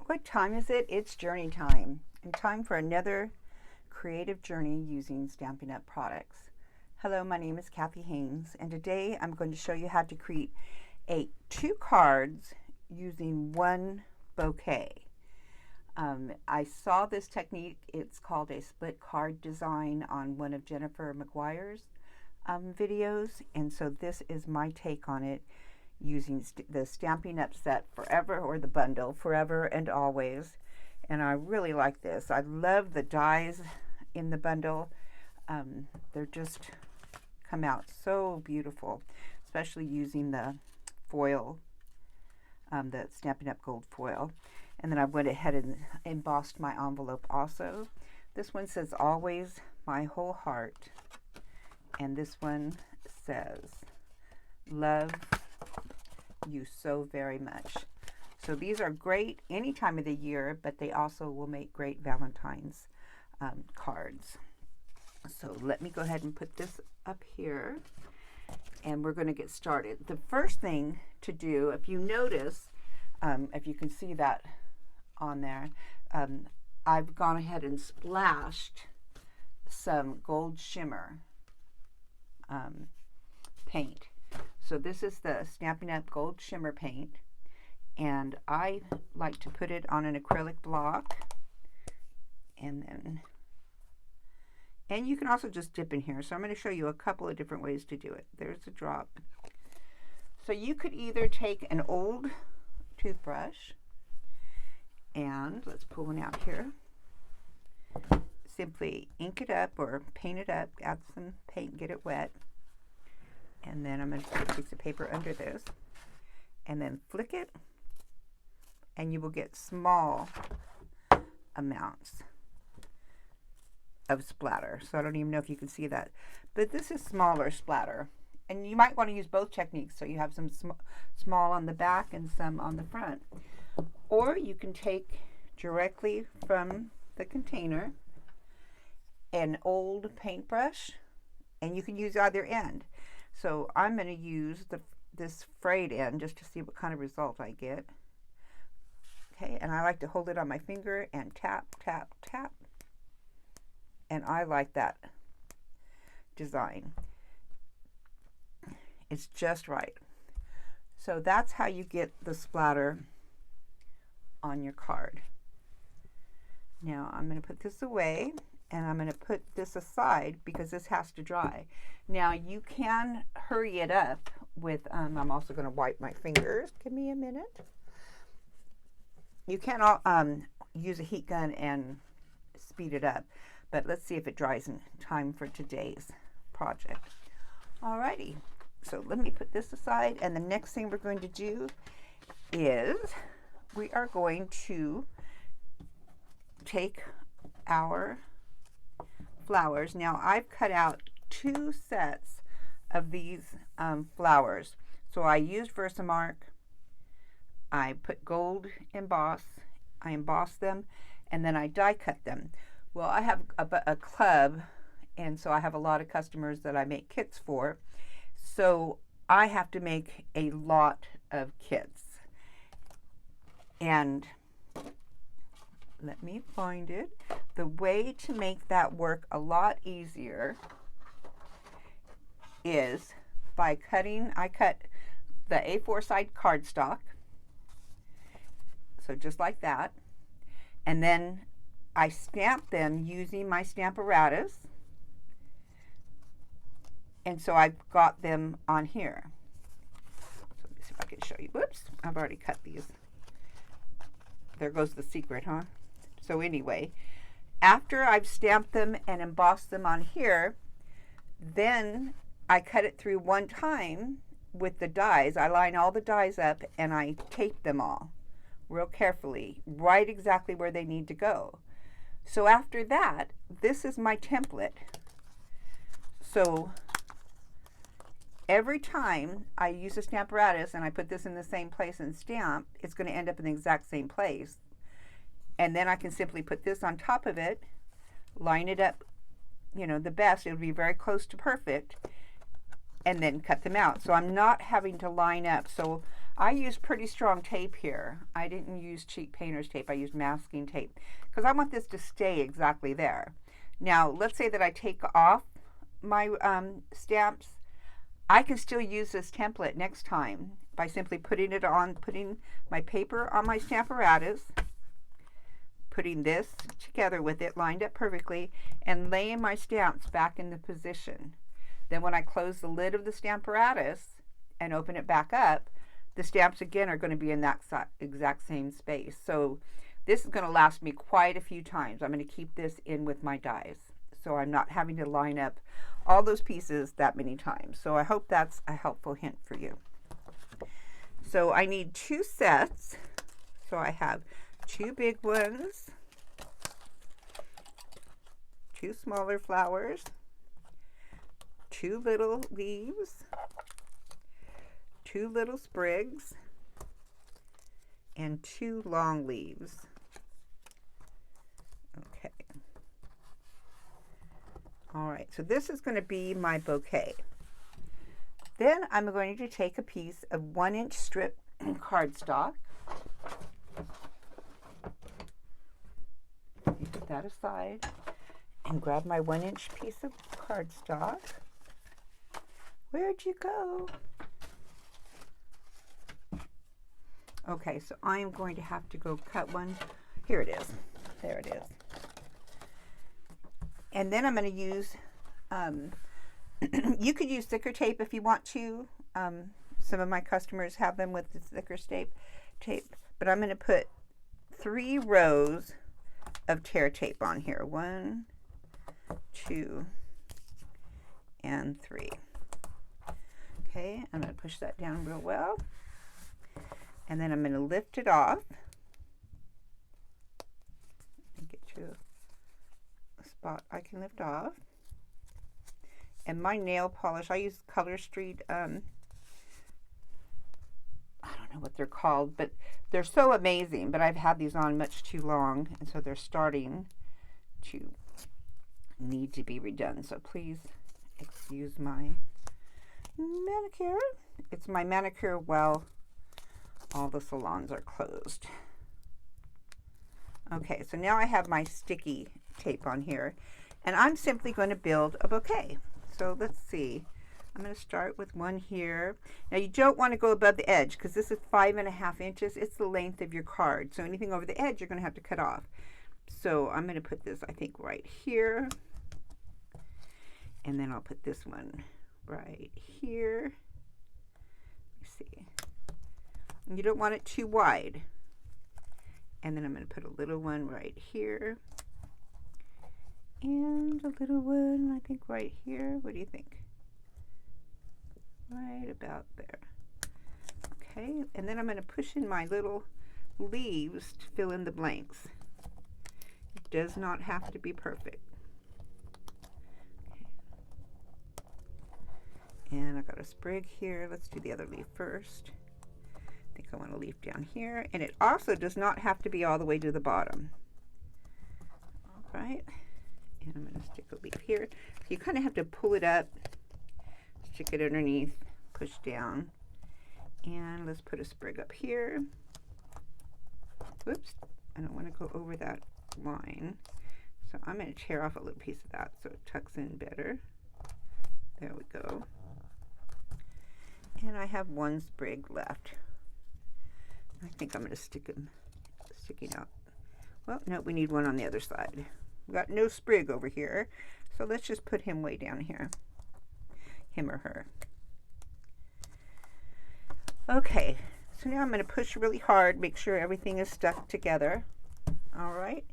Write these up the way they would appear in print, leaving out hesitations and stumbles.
What time is it? It's journey time, and time for another creative journey using Stampin' Up! Products. Hello, my name is Kathy Haynes, and today I'm going to show you how to create two cards using one bouquet. I saw this technique. It's called a split card design on one of Jennifer McGuire's videos, and so this is my take on it, using the Stampin' Up! Set Forever, or the bundle Forever and Always. And I really like this. I love the dies in the bundle. They're just come out so beautiful, especially using the foil, the Stampin' Up! Gold foil. And then I went ahead and embossed my envelope also. This one says "Always My Whole Heart," and this one says "Love You so very much." So these are great any time of the year, but they also will make great Valentine's cards. So let me go ahead and put this up here, and we're going to get started. The first thing to do, if you notice, if you can see that on there, I've gone ahead and splashed some gold shimmer paint. So this is the Stampin' Up! Gold Shimmer paint, and I like to put it on an acrylic block, and you can also just dip in here. So I'm going to show you a couple of different ways to do it. There's a drop. So you could either take an old toothbrush, and let's pull one out here. Simply ink it up or paint it up, add some paint, get it wet. And then I'm going to put a piece of paper under this, and then flick it, and you will get small amounts of splatter. So I don't even know if you can see that, but this is smaller splatter. And you might want to use both techniques, so you have some small on the back and some on the front. Or you can take directly from the container an old paintbrush, and you can use either end. So I'm going to use this frayed end just to see what kind of result I get. Okay, and I like to hold it on my finger and tap, tap, tap. And I like that design. It's just right. So that's how you get the splatter on your card. Now I'm going to put this away, and I'm going to put this aside because this has to dry. Now you can hurry it up with, I'm also going to wipe my fingers. Give me a minute. You can use a heat gun and speed it up, but let's see if it dries in time for today's project. Alrighty, so let me put this aside, and the next thing we're going to do is we are going to take our flowers. Now I've cut out 2 sets of these flowers. So I used Versamark. I put gold emboss. I embossed them, and then I die cut them. Well, I have a club, and so I have a lot of customers that I make kits for. So I have to make a lot of kits. And let me find it. The way to make that work a lot easier is by cutting. I cut the A4 side cardstock, so just like that, and then I stamp them using my Stamparatus, and so I've got them on here. So let me see if I can show you. Whoops, I've already cut these. There goes the secret, huh? So anyway, after I've stamped them and embossed them on here, then I cut it through one time with the dies. I line all the dies up, and I tape them all real carefully, right exactly where they need to go. So after that, this is my template. So every time I use a Stamparatus and I put this in the same place and stamp, it's going to end up in the exact same place. And then I can simply put this on top of it, line it up, you know, the best. It'll be very close to perfect, and then cut them out. So I'm not having to line up. So I used pretty strong tape here. I didn't use cheap painter's tape. I used masking tape because I want this to stay exactly there. Now, let's say that I take off my stamps. I can still use this template next time by simply putting my paper on my Stamparatus, putting this together with it lined up perfectly, and laying my stamps back in the position. Then when I close the lid of the Stamparatus and open it back up, the stamps again are going to be in that exact same space. So this is going to last me quite a few times. I'm going to keep this in with my dies, so I'm not having to line up all those pieces that many times. So I hope that's a helpful hint for you. So I need 2 sets. So I have 2 big ones, 2 smaller flowers, 2 little leaves, 2 little sprigs, and 2 long leaves. Okay. All right, so this is going to be my bouquet. Then I'm going to take a piece of 1-inch strip cardstock. Put that aside and grab my 1-inch piece of cardstock. Where'd you go? Okay, so I am going to have to go cut one. Here it is. There it is. And then I'm going to use, you could use thicker tape if you want to. Some of my customers have them with the thicker tape, but I'm going to put 3 rows of tear tape on here. 1, 2, and 3. Okay, I'm going to push that down real well. And then I'm going to lift it off. Get to a spot I can lift off. And my nail polish, I use Color Street, I don't know what they're called, but they're so amazing. But I've had these on much too long, and so they're starting to need to be redone. So please excuse my manicure. It's my manicure while all the salons are closed. Okay, so now I have my sticky tape on here, and I'm simply going to build a bouquet. So let's see. I'm going to start with one here. Now you don't want to go above the edge because this is 5.5 inches. It's the length of your card. So anything over the edge you're going to have to cut off. So I'm going to put this, I think, right here. And then I'll put this one right here. Let's see. You don't want it too wide. And then I'm going to put a little one right here. And a little one, I think, right here. What do you think? Right about there. Okay, and then I'm going to push in my little leaves to fill in the blanks. It does not have to be perfect. Okay. And I've got a sprig here. Let's do the other leaf first. I think I want a leaf down here. And it also does not have to be all the way to the bottom. All right. And I'm going to stick a leaf here. So you kind of have to pull it up, stick it underneath, push down. And let's put a sprig up here. Whoops, I don't want to go over that line. So I'm going to tear off a little piece of that so it tucks in better. There we go. And I have one sprig left. I think I'm going to stick him sticking out. Well, no, we need one on the other side. We got no sprig over here, so let's just put him way down here. Him or her. Okay, so now I'm going to push really hard, make sure everything is stuck together. All right.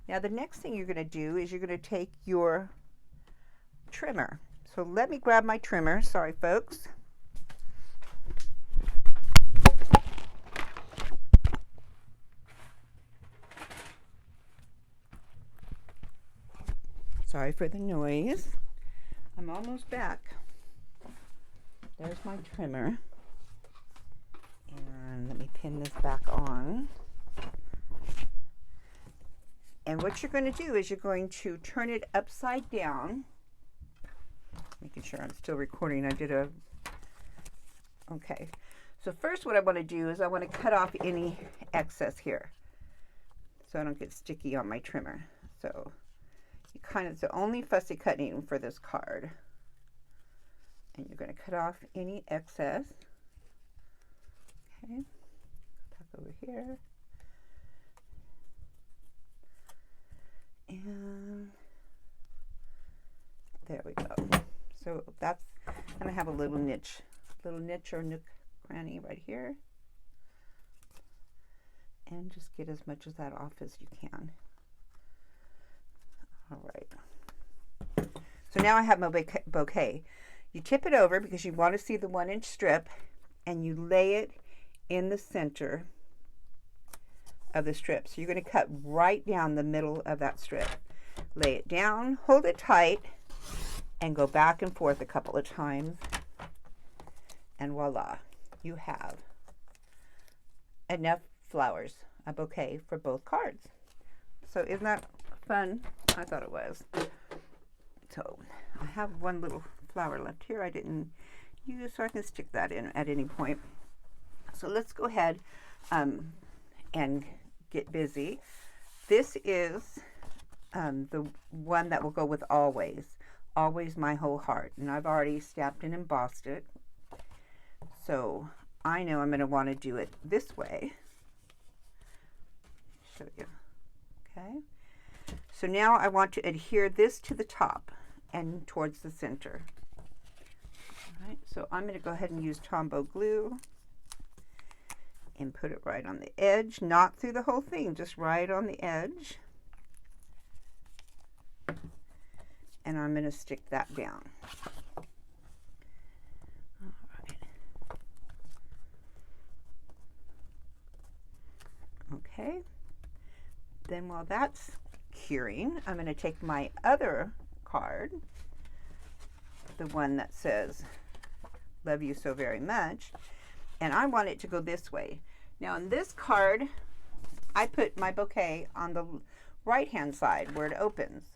Now the next thing you're going to do is you're going to take your trimmer. So let me grab my trimmer. Sorry, folks. Sorry for the noise. I'm almost back. There's my trimmer. And let me pin this back on. And what you're going to do is you're going to turn it upside down. Making sure I'm still recording. I did a... Okay. So first what I want to do is I want to cut off any excess here so I don't get sticky on my trimmer. So you kind of, it's the only fussy cutting for this card. And you're going to cut off any excess. Okay, back over here. And there we go. So that's going to have a little niche or nook cranny right here. And just get as much of that off as you can. All right. So now I have my bouquet. You tip it over because you want to see the 1-inch strip, and you lay it in the center of the strip. So you're going to cut right down the middle of that strip. Lay it down, hold it tight, and go back and forth a couple of times. And voila, you have enough flowers, a bouquet for both cards. So isn't that fun? I thought it was. So I have one little flower left here I didn't use, so I can stick that in at any point. So let's go ahead and get busy. This is the one that will go with always my whole heart, and I've already stamped and embossed it, so I know I'm going to want to do it this way. Show you. Okay, so now I want to adhere this to the top and towards the center. All right, so I'm going to go ahead and use Tombow glue and put it right on the edge, not through the whole thing, just right on the edge. And I'm going to stick that down. All right. Okay. Then while that's curing, I'm going to take my other card, the one that says, "Love you so very much," and I want it to go this way. Now in this card, I put my bouquet on the right-hand side where it opens.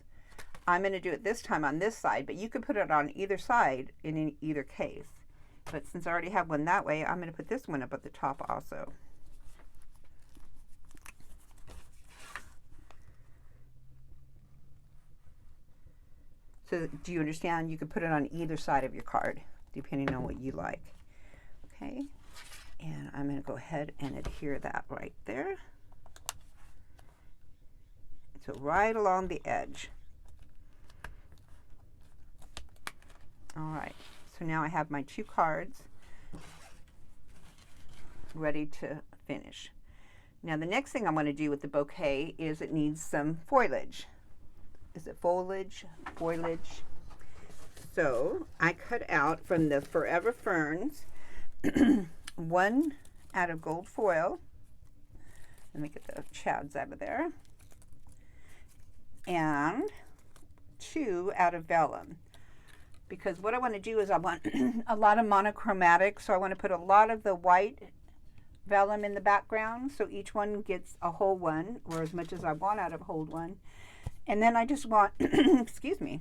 I'm going to do it this time on this side, but you could put it on either side in either case. But since I already have one that way, I'm going to put this one up at the top also. So do you understand? You could put it on either side of your card, depending on what you like. Okay, and I'm going to go ahead and adhere that right there. So right along the edge. All right, so now I have my 2 cards ready to finish. Now the next thing I'm going to do with the bouquet is it needs some foliage. Is it foliage? Foliage. So I cut out from the Forever Ferns 1 out of gold foil. Let me get the chads out of there. And 2 out of vellum. Because what I want to do is I want a lot of monochromatic, so I want to put a lot of the white vellum in the background, so each one gets a whole one, or as much as I want out of a whole one. And then I just want, excuse me,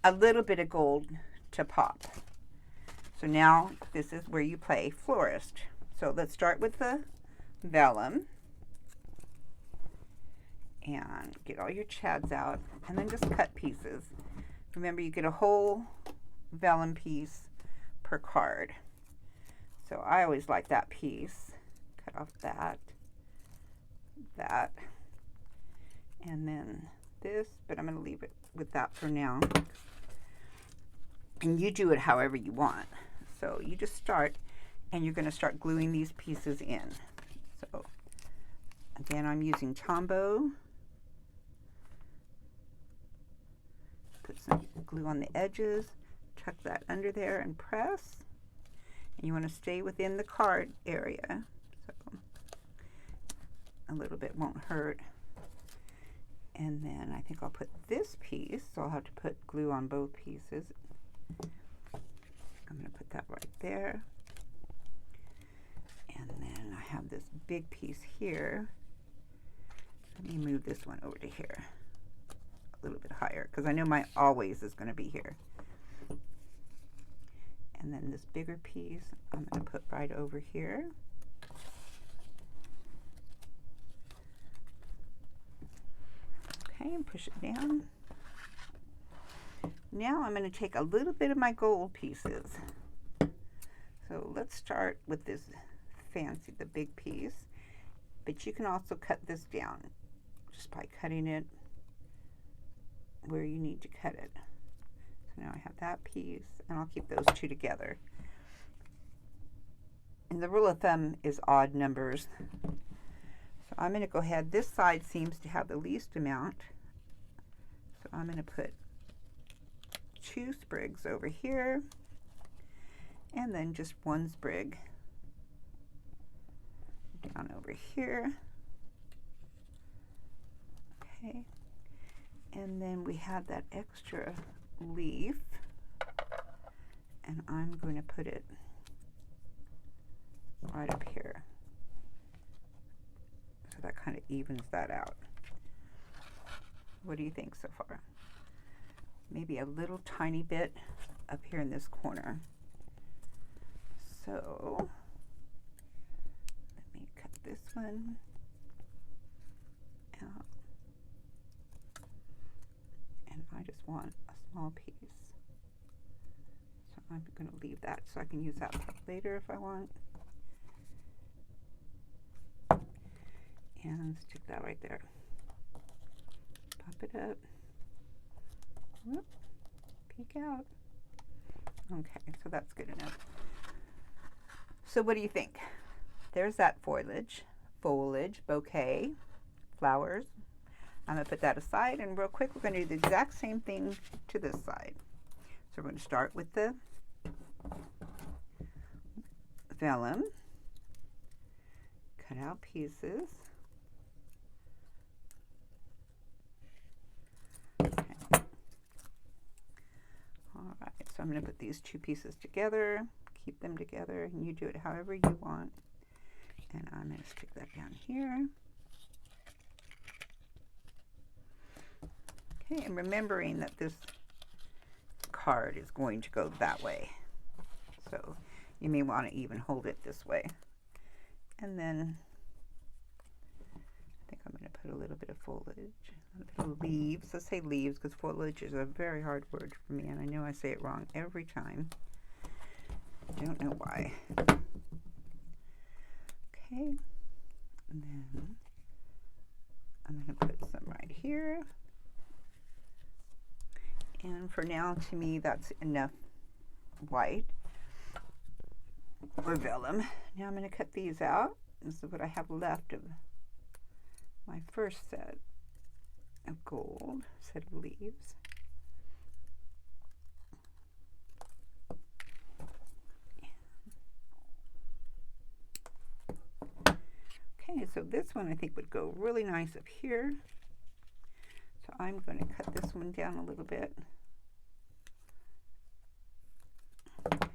a little bit of gold to pop. So now this is where you play florist. So let's start with the vellum. And get all your chads out, and then just cut pieces. Remember, you get a whole vellum piece per card. So I always like that piece. Cut off that, and then this, but I'm going to leave it with that for now. And you do it however you want. So you just start, and you're going to start gluing these pieces in. So again, I'm using Tombow. Put some glue on the edges, tuck that under there and press. And you want to stay within the card area, so a little bit won't hurt. And then I think I'll put this piece, so I'll have to put glue on both pieces. I'm going to put that right there. And then I have this big piece here. Let me move this one over to here. A little bit higher, because I know my always is going to be here. And then this bigger piece I'm going to put right over here. Okay, and push it down. Now I'm going to take a little bit of my gold pieces. So let's start with this fancy, the big piece. But you can also cut this down just by cutting it where you need to cut it. So now I have that piece, and I'll keep those two together. And the rule of thumb is odd numbers. So I'm going to go ahead, this side seems to have the least amount. So I'm going to put 2 sprigs over here, and then just 1 sprig down over here. Okay, and then we have that extra leaf, and I'm going to put it right up here. So that kind of evens that out. What do you think so far? Maybe a little tiny bit up here in this corner. So let me cut this one out. And I just want a small piece. So I'm going to leave that so I can use that later if I want. And stick that right there. Pop it up. Whoop. Peek out. Okay, so that's good enough. So what do you think? There's that foliage, bouquet, flowers. I'm going to put that aside, and real quick we're going to do the exact same thing to this side. So we're going to start with the vellum, cut out pieces. Okay. All right, so I'm going to put these 2 pieces together, keep them together, and you do it however you want. And I'm going to stick that down here. Okay, and remembering that this card is going to go that way. So you may want to even hold it this way. And then I think I'm going to put a little bit of foliage, a little leaves. Let's say leaves, because foliage is a very hard word for me, and I know I say it wrong every time. I don't know why. Okay, and then I'm going to put some right here. And for now, to me, that's enough white or vellum. Now I'm going to cut these out. This is what I have left of my first set of gold, set of leaves. Okay, so this one I think would go really nice up here. So I'm going to cut this one down a little bit. Okay.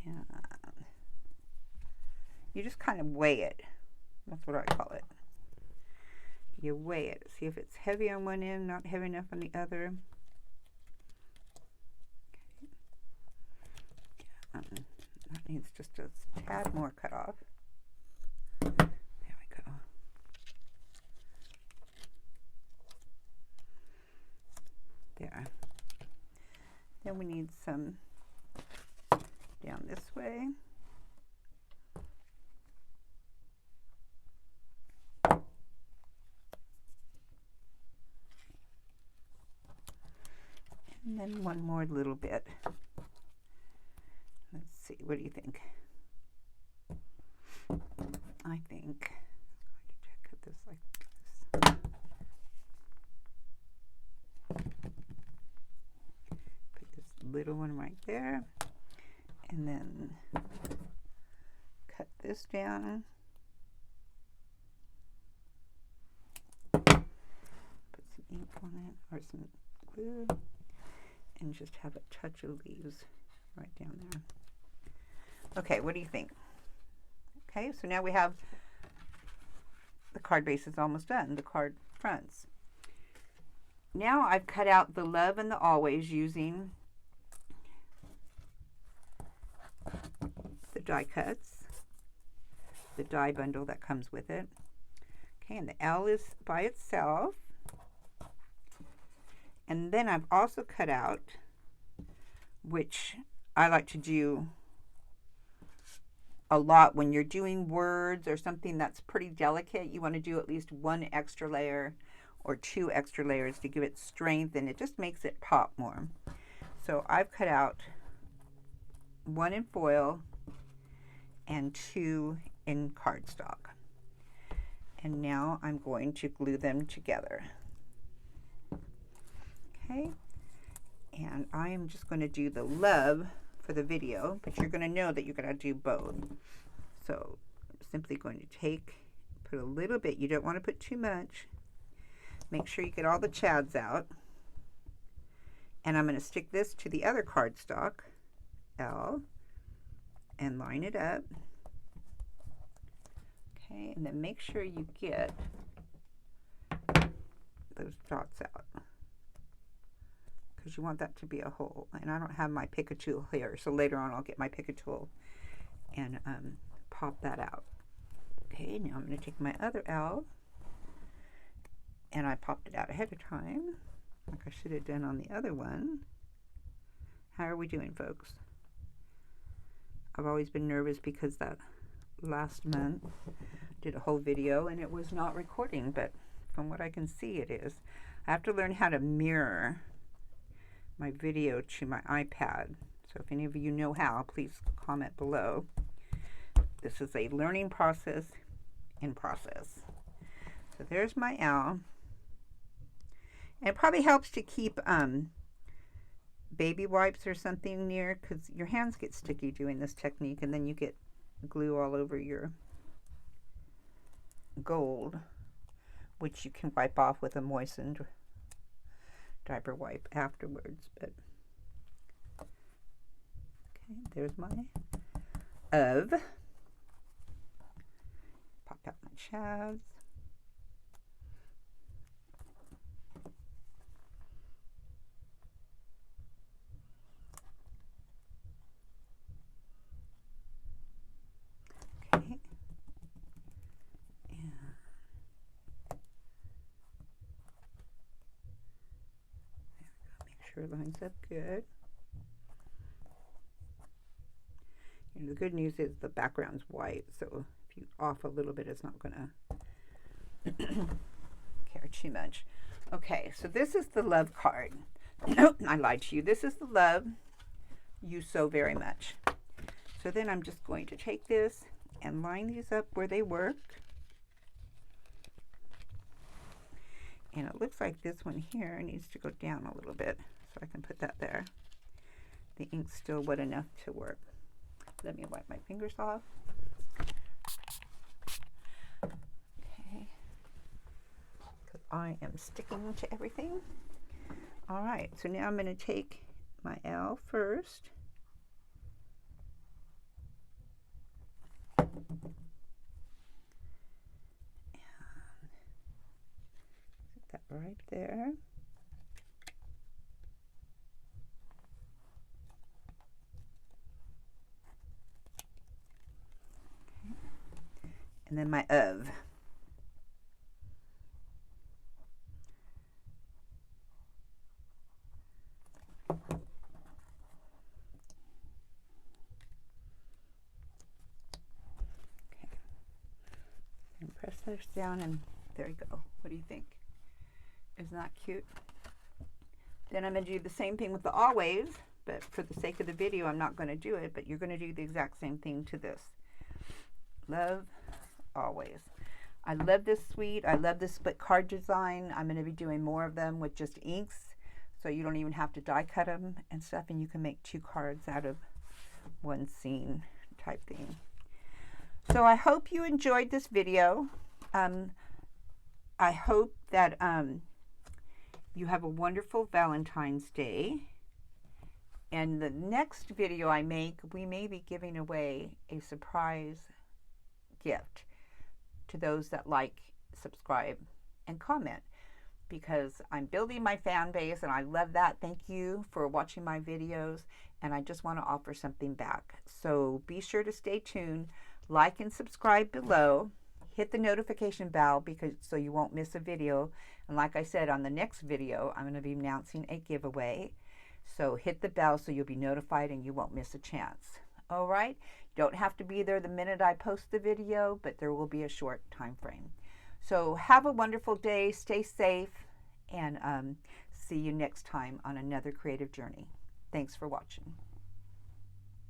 And you just kind of weigh it. That's what I call it. You weigh it. See if it's heavy on one end, not heavy enough on the other. Okay. That needs just a tad more cut off. There we go. There. Then we need some down this way. And then one more little bit. Let's see, what do you think? I think I'm going to cut this like this. Put this little one right there, and then cut this down. Put some ink on it, or some glue, and just have a touch of leaves right down there. Okay, what do you think? Okay, so now we have the card base is almost done, the card fronts. Now I've cut out the love and the always using die cuts, the die bundle that comes with it. Okay, and the L is by itself. And then I've also cut out, which I like to do a lot when you're doing words or something that's pretty delicate. You want to do at least one extra layer or two extra layers to give it strength, and it just makes it pop more. So I've cut out one in foil and two in cardstock. And now I'm going to glue them together. Okay, and I am just going to do the love for the video, but you're going to know that you're going to do both. So I'm simply going to put a little bit, you don't want to put too much. Make sure you get all the chads out. And I'm going to stick this to the other cardstock, L, and line it up. Okay, and then make sure you get those dots out, because you want that to be a hole. And I don't have my pick a tool here, so later on I'll get my pick a tool and pop that out. Okay, now I'm going to take my other L, and I popped it out ahead of time, like I should have done on the other one. How are we doing, folks? I've always been nervous because that last month did a whole video and it was not recording, but from what I can see it is. I have to learn how to mirror my video to my iPad. So if any of you know how, please comment below. This is a learning process in process. So there's my L. And it probably helps to keep baby wipes or something near, because your hands get sticky doing this technique, and then you get glue all over your gold, which you can wipe off with a moistened diaper wipe afterwards. But okay, there's my of. Pop out my chads. Okay. And make sure it lines up good. And the good news is the background's white, so if you off a little bit, it's not gonna care too much. Okay, so this is the love card. Nope, I lied to you. This is the love you so very much. So then I'm just going to take this and line these up where they worked. And it looks like this one here needs to go down a little bit, so I can put that there. The ink's still wet enough to work. Let me wipe my fingers off. Okay. Because I am sticking to everything. All right, so now I'm going to take my L first. And put that right there. And then my of. Okay. And press those down, and there you go. What do you think? Isn't that cute? Then I'm going to do the same thing with the always, but for the sake of the video, I'm not going to do it, but you're going to do the exact same thing to this. Love, always. I love this suite. I love this split card design. I'm going to be doing more of them with just inks, so you don't even have to die cut them and stuff, and you can make 2 cards out of one scene type thing. So I hope you enjoyed this video. I hope that you have a wonderful Valentine's Day. And the next video I make, we may be giving away a surprise gift to those that like, subscribe, and comment. because I'm building my fan base and I love that. Thank you for watching my videos, and I just want to offer something back. So be sure to stay tuned, like and subscribe below, hit the notification bell so you won't miss a video. And like I said, on the next video, I'm going to be announcing a giveaway. So hit the bell so you'll be notified and you won't miss a chance. All right? You don't have to be there the minute I post the video, but there will be a short time frame. So have a wonderful day, stay safe, and see you next time on another creative journey. Thanks for watching.